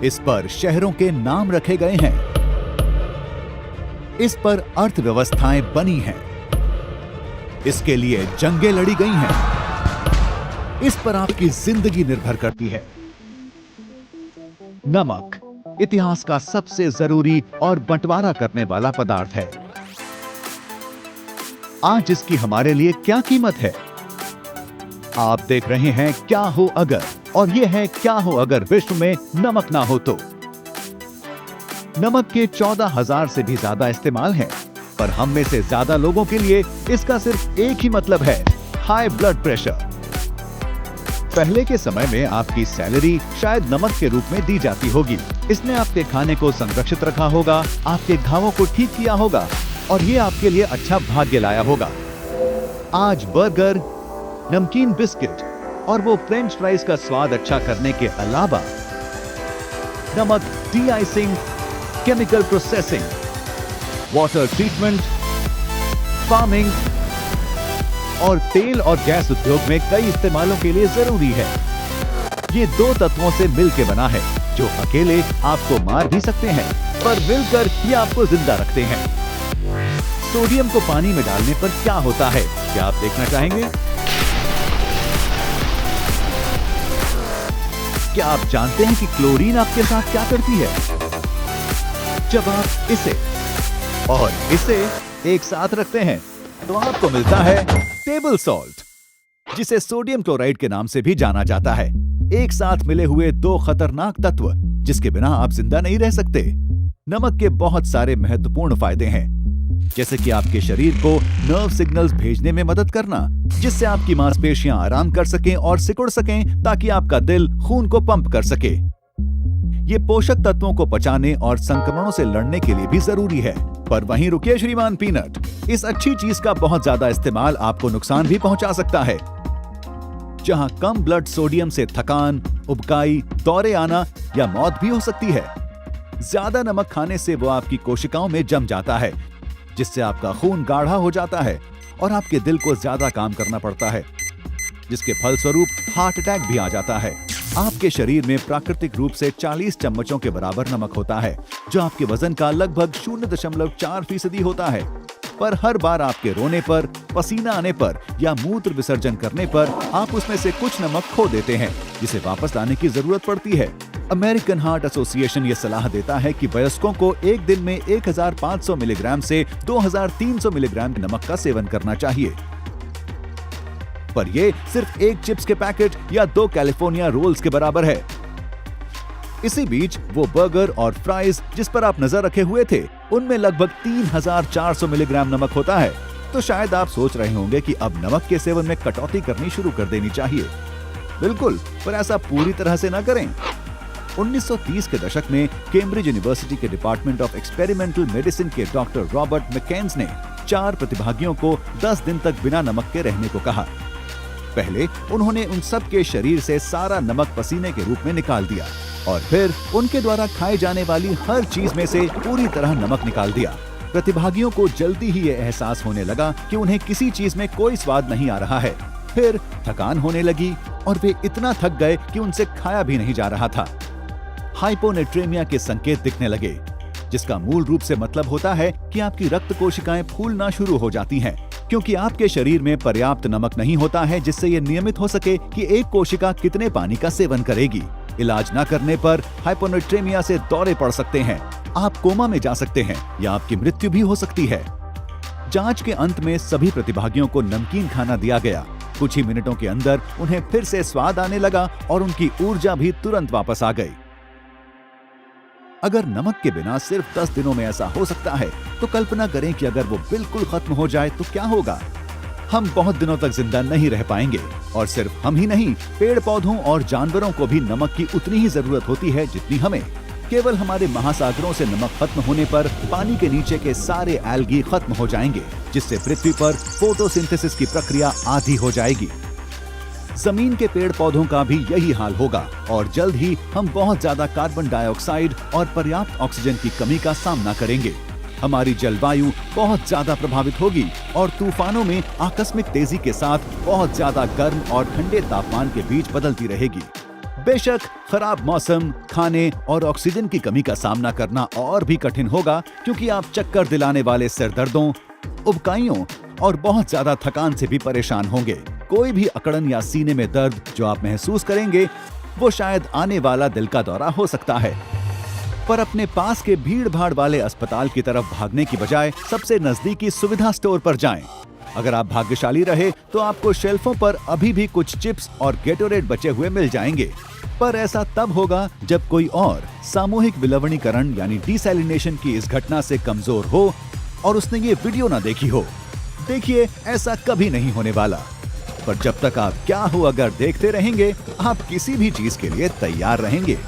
इस पर शहरों के नाम रखे गए हैं, इस पर अर्थव्यवस्थाएं बनी हैं, इसके लिए जंगें लड़ी गई हैं, इस पर आपकी जिंदगी निर्भर करती है। नमक इतिहास का सबसे जरूरी और बंटवारा करने वाला पदार्थ है। आज इसकी हमारे लिए क्या कीमत है? आप देख रहे हैं क्या हो अगर, और यह है क्या हो अगर विश्व में नमक ना हो तो। नमक के 14,000 से भी ज्यादा इस्तेमाल हैं, पर हम में से ज्यादा लोगों के लिए इसका सिर्फ एक ही मतलब है, हाई ब्लड प्रेशर। पहले के समय में आपकी सैलरी शायद नमक के रूप में दी जाती होगी। इसने आपके खाने को संरक्षित रखा होगा, आपके घावों को ठीक किया होगा और ये आपके लिए अच्छा भाग्य लाया होगा। आज बर्गर, नमकीन बिस्किट और वो फ्रेंच फ्राइज का स्वाद अच्छा करने के अलावा नमक D-icing, chemical processing, water treatment, farming और तेल और गैस उद्योग में कई इस्तेमालों के लिए जरूरी है। ये दो तत्वों से मिलकर बना है, जो अकेले आपको मार भी सकते हैं, पर मिलकर ये आपको जिंदा रखते हैं। सोडियम को पानी में डालने पर क्या होता है, क्या आप देखना चाहेंगे? क्या आप जानते हैं कि क्लोरीन आपके साथ क्या करती है? जब आप इसे और इसे एक साथ रखते हैं तो आपको मिलता है टेबल सॉल्ट, जिसे सोडियम क्लोराइड के नाम से भी जाना जाता है। एक साथ मिले हुए दो खतरनाक तत्व जिसके बिना आप जिंदा नहीं रह सकते। नमक के बहुत सारे महत्वपूर्ण फायदे हैं, जैसे कि आपके शरीर को नर्व सिग्नल्स भेजने में मदद करना, जिससे आपकी मांसपेशियां आराम कर सकें और सिकुड़ सकें, ताकि आपका दिल खून को पंप कर सके। ये पोषक तत्वों को पचाने और संक्रमणों से लड़ने के लिए भी जरूरी है। पर वहीं रुकिए श्रीमान पीनट, इस अच्छी चीज का बहुत ज्यादा इस्तेमाल आपको नुकसान भी पहुंचा सकता है। जहां कम ब्लड सोडियम से थकान, उबकाई, दौरे आना या मौत भी हो सकती है। ज्यादा नमक खाने से वो आपकी कोशिकाओं में जम जाता है, जिससे आपका खून गाढ़ा हो जाता है और आपके दिल को ज्यादा काम करना पड़ता है, जिसके फलस्वरूप हार्ट अटैक भी आ जाता है। आपके शरीर में प्राकृतिक रूप से 40 चम्मचों के बराबर नमक होता है, जो आपके वजन का लगभग 0.4% होता है। पर हर बार आपके रोने पर, पसीना आने पर या मूत्र विसर्जन करने पर आप उसमें से कुछ नमक खो देते हैं, जिसे वापस लाने की जरूरत पड़ती है। अमेरिकन हार्ट एसोसिएशन ये सलाह देता है कि वयस्कों को एक दिन में 1500 मिलीग्राम से 2300 मिलीग्राम नमक का सेवन करना चाहिए। पर ये सिर्फ एक चिप्स के पैकेट या 2 कैलिफोर्निया रोल्स के बराबर है। इसी बीच वो बर्गर और फ्राइज जिस पर आप नजर रखे हुए थे, उनमें लगभग 3400 मिलीग्राम नमक होता है। तो शायद आप सोच रहे होंगे कि अब नमक के सेवन में कटौती करनी शुरू कर देनी चाहिए। बिल्कुल, पर ऐसा पूरी तरह से ना करें। 1930 के दशक में कैम्ब्रिज यूनिवर्सिटी के डिपार्टमेंट ऑफ एक्सपेरिमेंटल मेडिसिन के डॉक्टर रॉबर्ट मैकेन्स ने 4 प्रतिभागियों को 10 दिन तक बिना नमक के रहने को कहा। पहले उन्होंने उन सब के शरीर से सारा नमक पसीने के रूप में निकाल दिया और फिर उनके द्वारा खाए जाने वाली हर चीज में से पूरी तरह नमक निकाल दिया। प्रतिभागियों को जल्दी ही यह एहसास होने लगा कि उन्हें किसी चीज में कोई स्वाद नहीं आ रहा है। फिर थकान होने लगी और वे इतना थक गए कि उनसे खाया भी नहीं जा रहा था। हाइपोनेट्रेमिया के संकेत दिखने लगे, जिसका मूल रूप से मतलब होता है कि आपकी रक्त कोशिकाएं फूलना शुरू हो जाती हैं, क्योंकि आपके शरीर में पर्याप्त नमक नहीं होता है जिससे यह नियमित हो सके कि एक कोशिका कितने पानी का सेवन करेगी। इलाज न करने पर हाइपोनेट्रेमिया से दौरे पड़ सकते हैं, आप कोमा में जा सकते हैं या आपकी मृत्यु भी हो सकती है। जांच के अंत में सभी प्रतिभागियों को नमकीन खाना दिया गया। कुछ ही मिनटों के अंदर उन्हें फिर से स्वाद आने लगा और उनकी ऊर्जा भी तुरंत वापस आ गई। अगर नमक के बिना सिर्फ 10 दिनों में ऐसा हो सकता है, तो कल्पना करें कि अगर वो बिल्कुल खत्म हो जाए तो क्या होगा। हम बहुत दिनों तक जिंदा नहीं रह पाएंगे, और सिर्फ हम ही नहीं, पेड़ पौधों और जानवरों को भी नमक की उतनी ही जरूरत होती है जितनी हमें। केवल हमारे महासागरों से नमक खत्म होने पर पानी के नीचे के सारे एल्गी खत्म हो जाएंगे, जिससे पृथ्वी पर फोटोसिंथेसिस की प्रक्रिया आधी हो जाएगी। जमीन के पेड़ पौधों का भी यही हाल होगा और जल्द ही हम बहुत ज्यादा कार्बन डाइऑक्साइड और पर्याप्त ऑक्सीजन की कमी का सामना करेंगे। हमारी जलवायु बहुत ज्यादा प्रभावित होगी और तूफानों में आकस्मिक तेजी के साथ बहुत ज्यादा गर्म और ठंडे तापमान के बीच बदलती रहेगी। बेशक खराब मौसम, खाने और ऑक्सीजन की कमी का सामना करना और भी कठिन होगा, क्योंकि आप चक्कर दिलाने वाले सिरदर्दों, उबकाइयों और बहुत ज्यादा थकान से भी परेशान होंगे। कोई भी अकड़न या सीने में दर्द जो आप महसूस करेंगे, वो शायद आने वाला दिल का दौरा हो सकता है। पर अपने पास के भीड़ भाड़ वाले अस्पताल की तरफ भागने की बजाय सबसे नजदीकी सुविधा स्टोर पर जाएं। अगर आप भाग्यशाली रहे तो आपको शेल्फों पर अभी भी कुछ चिप्स और गेटोरेड बचे हुए मिल जाएंगे। पर ऐसा तब होगा जब कोई और सामूहिक विलवणीकरण यानी डिसैलिनेशन की इस घटना से कमजोर हो और उसने ये वीडियो ना देखी हो। देखिए, ऐसा कभी नहीं होने वाला। पर जब तक आप क्या हो अगर देखते रहेंगे, आप किसी भी चीज के लिए तैयार रहेंगे।